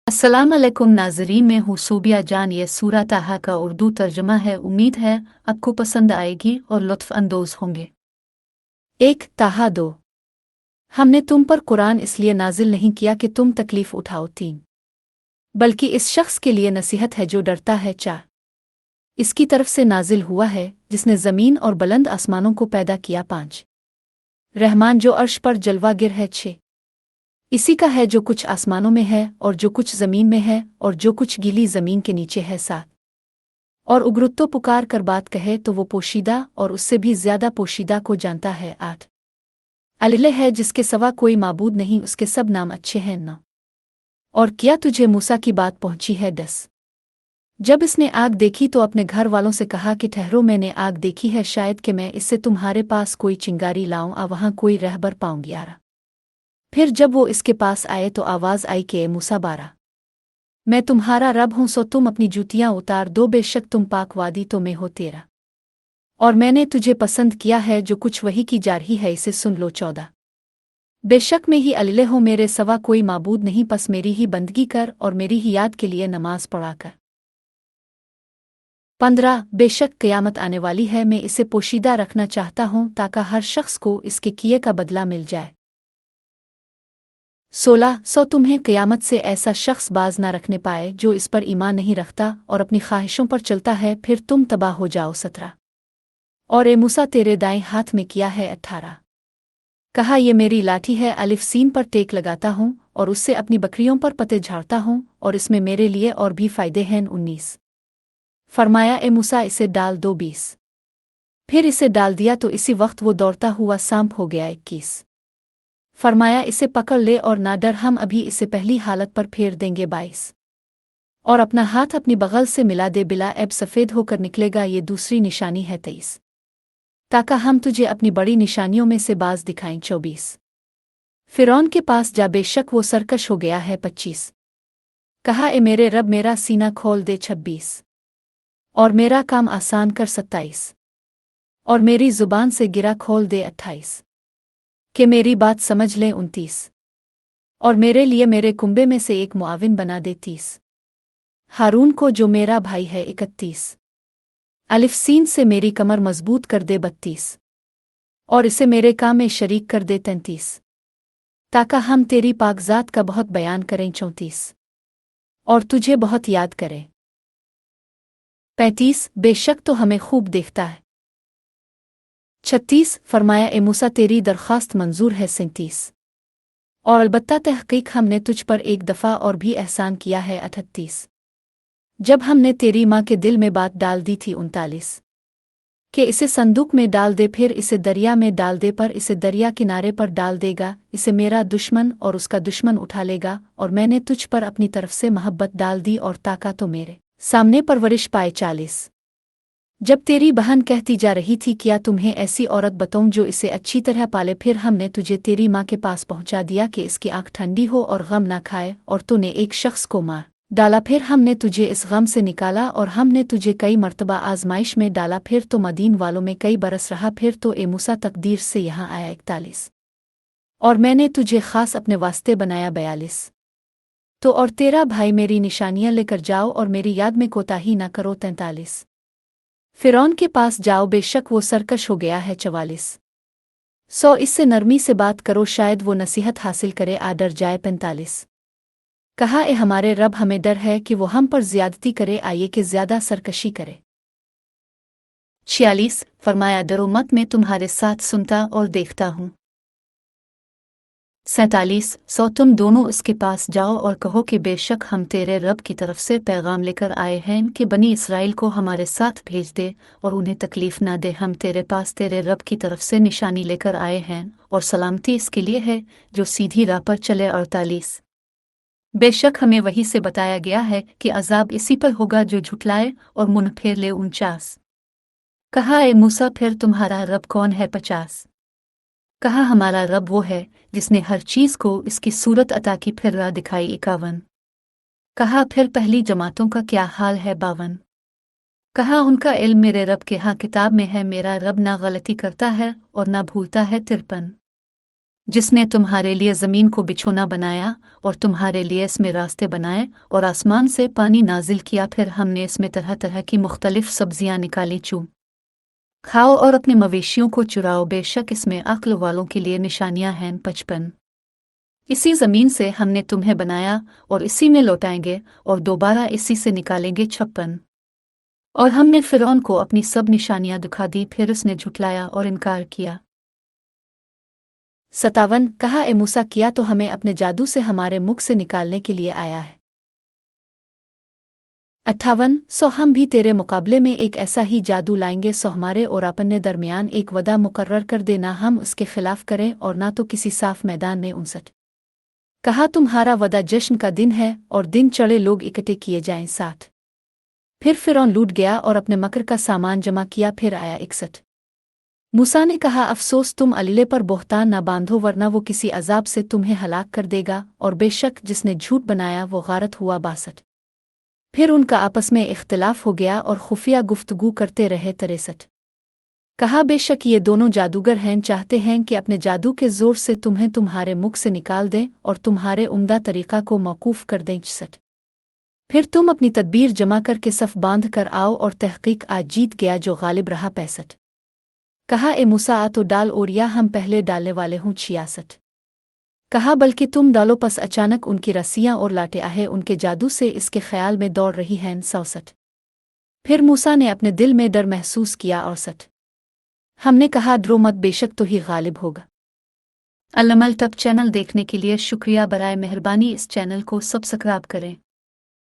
अस्सलाम अलैकुम नाज़रीन, मैं हूँ सूबिया जान। ये सूरा ताहा का उर्दू तर्जमा है। उम्मीद है आपको पसंद आएगी और लुत्फ़ अंदोज़ होंगे। एक ताहा दो। हमने तुम पर कुरान इसलिए नाजिल नहीं किया कि तुम तकलीफ़ उठाओ। तीन, बल्कि इस शख्स के लिए नसीहत है जो डरता है। चार, इसकी तरफ से नाजिल हुआ है जिसने ज़मीन और बुलंद आसमानों को पैदा किया। पाँच, रहमान जो अर्श पर जलवागिर है। छः, इसी का है जो कुछ आसमानों में है और जो कुछ ज़मीन में है और जो कुछ गीली ज़मीन के नीचे है। सात, और उग्रुत्तो पुकार कर बात कहे तो वो पोशीदा और उससे भी ज्यादा पोशीदा को जानता है। आठ, अल्लाह है जिसके सवा कोई माबूद नहीं, उसके सब नाम अच्छे हैं। न, और क्या तुझे मूसा की बात पहुंची है। 10, जब इसने आग देखी तो अपने घर वालों से कहा कि ठहरो, मैंने आग देखी है, शायद कि मैं इससे तुम्हारे पास कोई चिंगारी लाऊं, वहां कोई रहबर पाऊंगी। यारा, फिर जब वो इसके पास आए तो आवाज आई कि ए मूसा, बारा, मैं तुम्हारा रब हूं, सो तुम अपनी जूतियां उतार दो, बेशक तुम पाक वादी तो में हो। तेरा, और मैंने तुझे पसंद किया है, जो कुछ वही की जा रही है इसे सुन लो। 14, बेशक मैं ही अल्लाह हूँ, मेरे सवा कोई माबूद नहीं, पस मेरी ही बंदगी कर और मेरी ही याद के लिए नमाज पढ़ा कर। 15, बेशक क़यामत आने वाली है, मैं इसे पोशीदा रखना चाहता हूँ ताकि हर शख्स को इसके किए का बदला मिल जाए। 16, सो तुम्हें क़यामत से ऐसा शख्स बाज ना रखने पाए जो इस पर ईमान नहीं रखता और अपनी ख्वाहिशों पर चलता है, फिर तुम तबाह हो जाओ। 17, और ए मूसा तेरे दाएं हाथ में किया है। 18, कहा ये मेरी लाठी है, अलिफ सीन पर टेक लगाता हूँ और उससे अपनी बकरियों पर पते झाड़ता हूँ और इसमें मेरे लिए और भी फायदे हैं। 19, फरमाया ए मूसा इसे डाल दो। 20, फिर इसे डाल दिया तो इसी वक्त वो दौड़ता हुआ सांप हो गया। 21, फरमाया इसे पकड़ ले और ना डर, हम अभी इसे पहली हालत पर फेर देंगे। 22, और अपना हाथ अपनी बगल से मिला दे, बिला ऐब सफ़ेद होकर निकलेगा, ये दूसरी निशानी है। 23, ताकि हम तुझे अपनी बड़ी निशानियों में से बाज दिखाएं। 24, फ़िरौन के पास जा, बेशक वो सरकश हो गया है। 25, कहा ए मेरे रब मेरा सीना खोल दे। 26, और मेरा काम आसान कर। 27, और मेरी ज़ुबान से गिरा खोल दे। 28, कि मेरी बात समझ ले। 29, और मेरे लिए मेरे कुंबे में से एक मुआविन बना दे। 30, हारून को जो मेरा भाई है। 31, अलिफ सीन से मेरी कमर मजबूत कर दे। 32, और इसे मेरे काम में शरीक कर दे। 33, ताकि हम तेरी पाकज़ात का बहुत बयान करें। 34, और तुझे बहुत याद करें। 35, बेशक तो हमें खूब देखता है। 36, फरमाया ए मूसा तेरी दरख्वास्त मंजूर है। 37, और अलबत्ता तहकीक हमने तुझ पर एक दफ़ा और भी एहसान किया है। 38, जब हमने तेरी माँ के दिल में बात डाल दी थी। 39, कि इसे संदूक में डाल दे, फिर इसे दरिया में डाल दे, पर इसे दरिया किनारे पर डाल देगा, इसे मेरा दुश्मन और उसका दुश्मन उठा लेगा, और मैंने तुझ पर अपनी तरफ से मोहब्बत डाल दी और ताका तो मेरे सामने परवरिश पाए। 40, जब तेरी बहन कहती जा रही थी क्या तुम्हें ऐसी औरत बताऊं जो इसे अच्छी तरह पाले, फिर हमने तुझे तेरी माँ के पास पहुंचा दिया कि इसकी आंख ठंडी हो और गम ना खाए, और तूने एक शख्स को मार डाला, फिर हमने तुझे इस गम से निकाला और हमने तुझे कई मर्तबा आजमाइश में डाला, फिर तो मदीन वालों में कई बरस रहा, फिर तो ए मूसा तकदीर से यहाँ आया। 41, और मैंने तुझे खास अपने वास्ते बनाया। 42, तो और तेरा भाई मेरी निशानियां लेकर जाओ और मेरी याद में कोताही न करो। 43, फ़िरौन के पास जाओ, बेशक वो सरकश हो गया है। 44, सो इससे नरमी से बात करो, शायद वो नसीहत हासिल करे, आ डर जाए। 45, कहा ए हमारे रब हमें डर है कि वो हम पर ज्यादती करे, आइए कि ज्यादा सरकशी करे। 46, फरमाया डरो मत, मैं तुम्हारे साथ सुनता और देखता हूँ। 47, सो तुम दोनों उसके पास जाओ और कहो कि बेशक हम तेरे रब की तरफ से पैगाम लेकर आए हैं कि बनी इसराइल को हमारे साथ भेज दे और उन्हें तकलीफ ना दे, हम तेरे पास तेरे रब की तरफ से निशानी लेकर आए हैं और सलामती इसके लिए है जो सीधी राह पर चले। 48, बेशक हमें वही से बताया गया है कि अजाब इसी पर होगा जो झुठलाए और मुंह फेर ले। 49, कहा ए मूसा फिर तुम्हारा रब कौन है। 50, कहा हमारा रब वो है जिसने हर चीज को इसकी सूरत अता की, फिर राह दिखाई। 51, कहा फिर पहली जमातों का क्या हाल है। 52, कहा उनका इल्म मेरे रब के यहाँ किताब में है, मेरा रब ना गलती करता है और ना भूलता है। 53, जिसने तुम्हारे लिए ज़मीन को बिछोना बनाया और तुम्हारे लिए इसमें रास्ते बनाए और आसमान से पानी नाजिल किया, फिर हमने इसमें तरह तरह की मुख्तलिफ सब्जियां निकाली, चू खाओ और अपने मवेशियों को चुराओ, बेशक इसमें अक्ल वालों के लिए निशानियां हैं। 55 इसी ज़मीन से हमने तुम्हें बनाया और इसी में लौटाएंगे और दोबारा इसी से निकालेंगे। 56 और हमने फ़िरौन को अपनी सब निशानियां दिखा दी, फिर उसने झुठलाया और इनकार किया। 57 कहा, ए मूसा, किया तो हमें अपने जादू से हमारे मुख से निकालने के लिए आया है। 58 सो हम भी तेरे मुकाबले में एक ऐसा ही जादू लाएंगे, सो हमारे और अपने दरमियान एक वदा मुकर्रर कर दे, ना हम उसके खिलाफ करें और ना तो किसी साफ मैदान में। 59 कहा, तुम्हारा वदा जश्न का दिन है और दिन चढ़े लोग इकट्ठे किए जाएं। 60 फिर फ़िरौन लूट गया और अपने मकर का सामान जमा किया, फिर आया। 61 मूसा ने कहा, अफसोस, तुम अलीले पर बोहतान न बांधो, वरना वो किसी अजाब से तुम्हें हलाक कर देगा, और बेशक जिसने झूठ बनाया वो गारत हुआ। 62 फिर उनका आपस में इख्तिलाफ हो गया और खुफिया गुफ्तगू करते रहे। 63 कहा, बेशक ये दोनों जादूगर हैं, चाहते हैं कि अपने जादू के जोर से तुम्हें तुम्हारे मुख से निकाल दें और तुम्हारे उम्दा तरीका को मौकूफ कर दें। 64 फिर तुम अपनी तदबीर जमा करके सफ बांध कर आओ, और तहकीक आज जीत गया जो गालिब रहा। 65 कहा, ए मूसा, आ तो डाल, और या हम पहले डालने वाले हों। 66 कहा, बल्कि तुम डालो, पस अचानक उनकी रस्सियां और लाटे आहे उनके जादू से इसके ख्याल में दौड़ रही हैं। 67 फिर मूसा ने अपने दिल में डर महसूस किया। 68 हमने कहा, डरो मत, बेशक तो ही गालिब होगा। अल-अमल टब चैनल देखने के लिए शुक्रिया, बराए मेहरबानी इस चैनल को सब्सक्राइब करें।